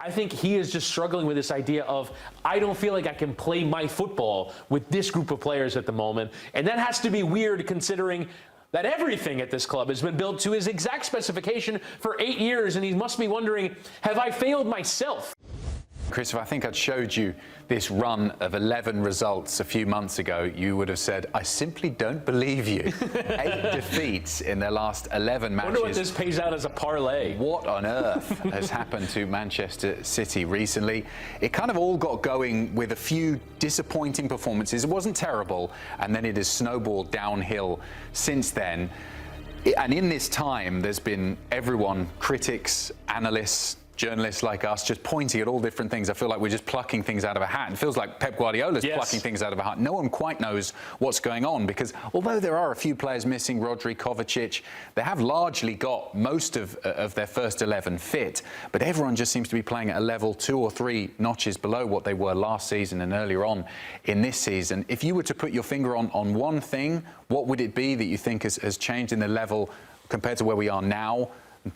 I think he is just struggling with this idea of, I don't feel like I can play my football with this group of players at the moment. And that has to be weird considering that everything at this club has been built to his exact specification for 8 years. And he must be wondering, have I failed myself? Chris, if I think I'd showed you this run of 11 results a few months ago, you would have said, I simply don't believe you. 8 defeats in their last 11 matches. I wonder what this pays out as a parlay. What on earth has happened to Manchester City recently? It kind of all got going with a few disappointing performances. It wasn't terrible, and then it has snowballed downhill since then. And in this time, there's been everyone, critics, analysts, journalists like us, just pointing at all different things. I feel like we're just plucking things out of a hat. It feels like Pep Guardiola's plucking things out of a hat. No one quite knows what's going on because although there are a few players missing, Rodri, Kovacic, they have largely got most of their first 11 fit, but everyone just seems to be playing at a level 2 or 3 notches below what they were last season and earlier on in this season. If you were to put your finger on one thing, what would it be that you think has changed in the level compared to where we are now?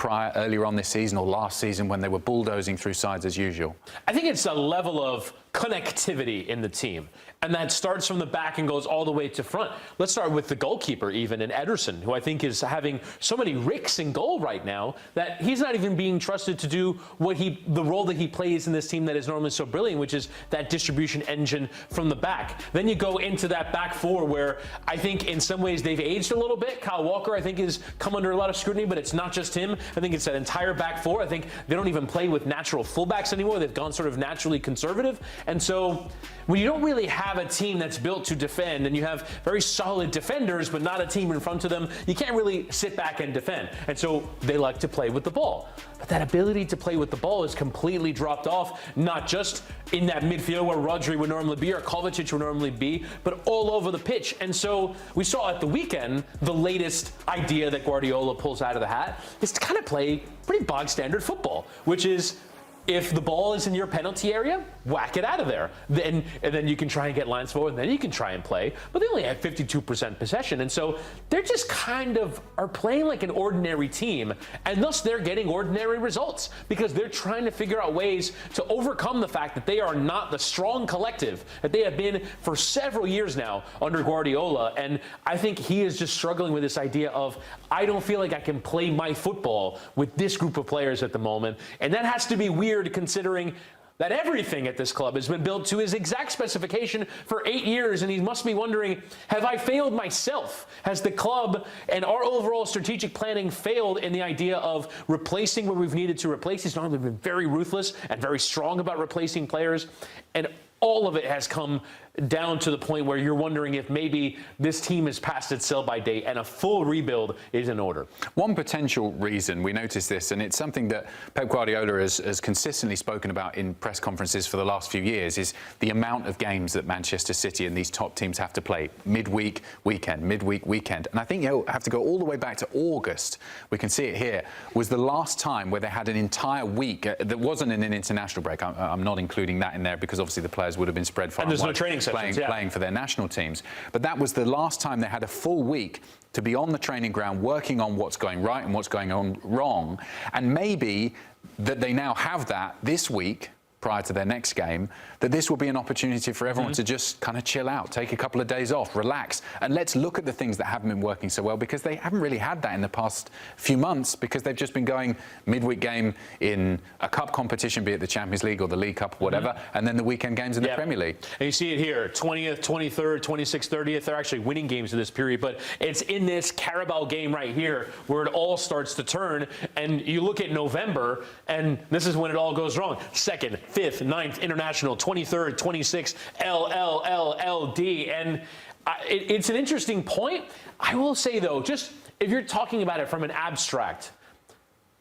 Earlier on this season or last season when they were bulldozing through sides as usual? I think it's a level of connectivity in the team, and that starts from the back and goes all the way to front. Let's start with the goalkeeper even, and Ederson, who I think is having so many ricks in goal right now that he's not even being trusted to do the role that he plays in this team that is normally so brilliant, which is that distribution engine from the back. Then you go into that back four where I think in some ways they've aged a little bit. Kyle Walker, I think, has come under a lot of scrutiny, but it's not just him. I think it's that entire back four. I think they don't even play with natural fullbacks anymore. They've gone sort of naturally conservative. And so when you don't really have a team that's built to defend and you have very solid defenders but not a team in front of them, you can't really sit back and defend. And so they like to play with the ball. But that ability to play with the ball is completely dropped off, not just in that midfield where Rodri would normally be or Kovacic would normally be, but all over the pitch. And so we saw at the weekend the latest idea that Guardiola pulls out of the hat is to kind of play pretty bog standard football, which is if the ball is in your penalty area, whack it out of there. And then you can try and get lines forward, and then you can try and play. But they only have 52% possession. And so they're just kind of are playing like an ordinary team. And thus they're getting ordinary results because they're trying to figure out ways to overcome the fact that they are not the strong collective that they have been for several years now under Guardiola. And I think he is just struggling with this idea of, I don't feel like I can play my football with this group of players at the moment. And that has to be weird considering that everything at this club has been built to his exact specification for 8 years, and he must be wondering, have I failed myself? Has the club and our overall strategic planning failed in the idea of replacing where we've needed to replace? He's normally been very ruthless and very strong about replacing players, and all of it has come down to the point where you're wondering if maybe this team has passed its sell-by date and a full rebuild is in order. One potential reason, we noticed this, and it's something that Pep Guardiola has consistently spoken about in press conferences for the last few years, is the amount of games that Manchester City and these top teams have to play midweek, weekend, midweek, weekend. And I think you'll have to go all the way back to August. We can see it here, was the last time where they had an entire week. That wasn't in an international break. I'm not including that in there because obviously the players would have been spread far and there's no training sessions, playing for their national teams. But that was the last time they had a full week to be on the training ground working on what's going right and what's going on wrong. And maybe that they now have that this week prior to their next game, that this will be an opportunity for everyone to just kind of chill out, take a couple of days off, relax, and let's look at the things that haven't been working so well, because they haven't really had that in the past few months because they've just been going midweek game in a cup competition, be it the Champions League or the League Cup or whatever, and then the weekend games in the Premier League. And you see it here, 20th, 23rd, 26th, 30th, they're actually winning games in this period, but it's in this Carabao game right here where it all starts to turn, and you look at November, and this is when it all goes wrong. 2nd, 5th, 9th, International, 23rd, 26th, LLLLD. And it's an interesting point. I will say, though, just if you're talking about it from an abstract,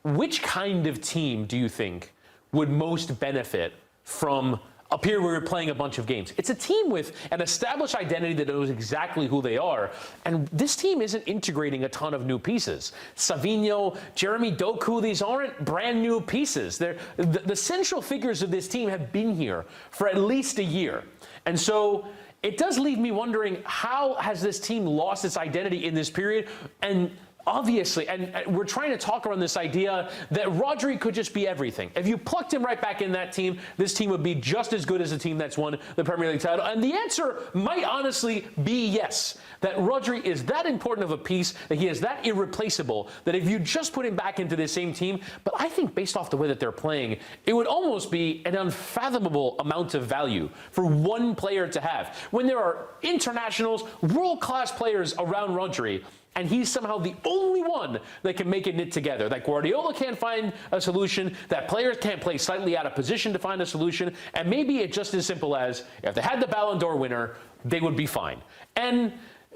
which kind of team do you think would most benefit from a period where you're playing a bunch of games? It's a team with an established identity that knows exactly who they are. And this team isn't integrating a ton of new pieces. Savinho, Jeremy Doku, these aren't brand new pieces. The central figures of this team have been here for at least a year. And so it does leave me wondering, how has this team lost its identity in this period? And obviously, and we're trying to talk around this idea that Rodri could just be everything. If you plucked him right back in that team, this team would be just as good as a team that's won the Premier League title. And the answer might honestly be yes, that Rodri is that important of a piece, that he is that irreplaceable, that if you just put him back into the same team, but I think based off the way that they're playing, it would almost be an unfathomable amount of value for one player to have. When there are internationals, world-class players around Rodri, and he's somehow the only one that can make it knit together. That Guardiola can't find a solution, that players can't play slightly out of position to find a solution, and maybe it's just as simple as if they had the Ballon d'Or winner, they would be fine. And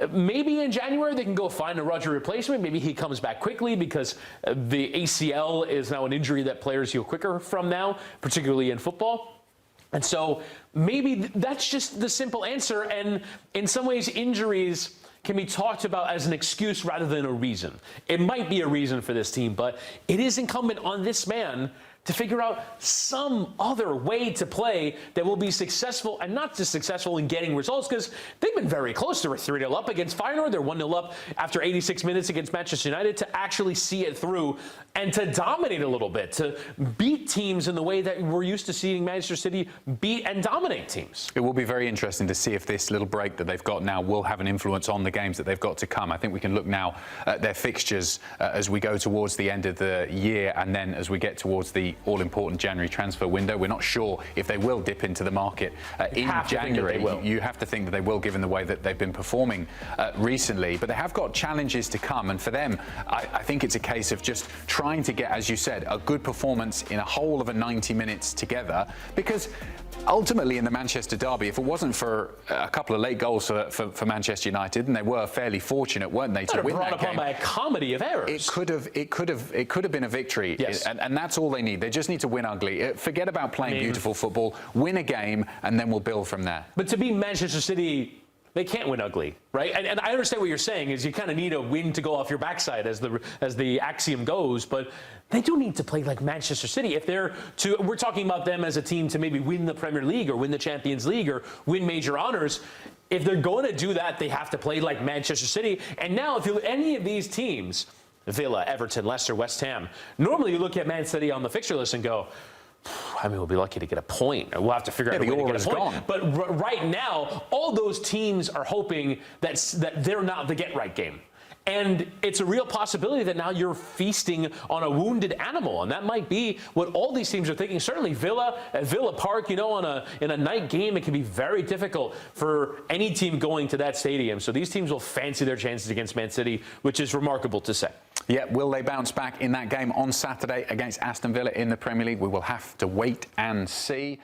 maybe in January they can go find a Rodri replacement. Maybe he comes back quickly because the ACL is now an injury that players heal quicker from now, particularly in football. And so maybe that's just the simple answer. And in some ways, injuries can be talked about as an excuse rather than a reason. It might be a reason for this team, but it is incumbent on this man to figure out some other way to play that will be successful, and not just successful in getting results, because they've been very close. They were 3-0 up against Feyenoord. They're 1-0 up after 86 minutes against Manchester United, to actually see it through and to dominate a little bit, to beat teams in the way that we're used to seeing Manchester City beat and dominate teams. It will be very interesting to see if this little break that they've got now will have an influence on the games that they've got to come. I think we can look now at their fixtures as we go towards the end of the year, and then as we get towards the all-important January transfer window. We're not sure if they will dip into the market in January. You have to think that they will, given the way that they've been performing recently. But they have got challenges to come, and for them, I think it's a case of just trying to get, as you said, a good performance in a whole of a 90 minutes together, because ultimately in the Manchester derby, if it wasn't for a couple of late goals for Manchester United, and they were fairly fortunate, weren't they, to win that game? Brought upon by a comedy of errors. It could have been a victory. Yes. And that's all they need. They just need to win ugly. Forget about playing beautiful football. Win a game, and then we'll build from there. But to be Manchester City, they can't win ugly, right? And I understand what you're saying is you kind of need a win to go off your backside, as the axiom goes, but they do need to play like Manchester City. If they're to, we're talking about them as a team to maybe win the Premier League or win the Champions League or win major honors. If they're going to do that, they have to play like Manchester City. And now, if any of these teams, Villa, Everton, Leicester, West Ham, normally you look at Man City on the fixture list and go, I mean, we'll be lucky to get a point. We'll have to figure out a way to get a point. Gone. But right now, all those teams are hoping that they're not the get-right game. And it's a real possibility that now you're feasting on a wounded animal, and that might be what all these teams are thinking. Certainly Villa, at Villa Park, you know, in a night game, it can be very difficult for any team going to that stadium. So these teams will fancy their chances against Man City, which is remarkable to say. Yeah, will they bounce back in that game on Saturday against Aston Villa in the Premier League? We will have to wait and see.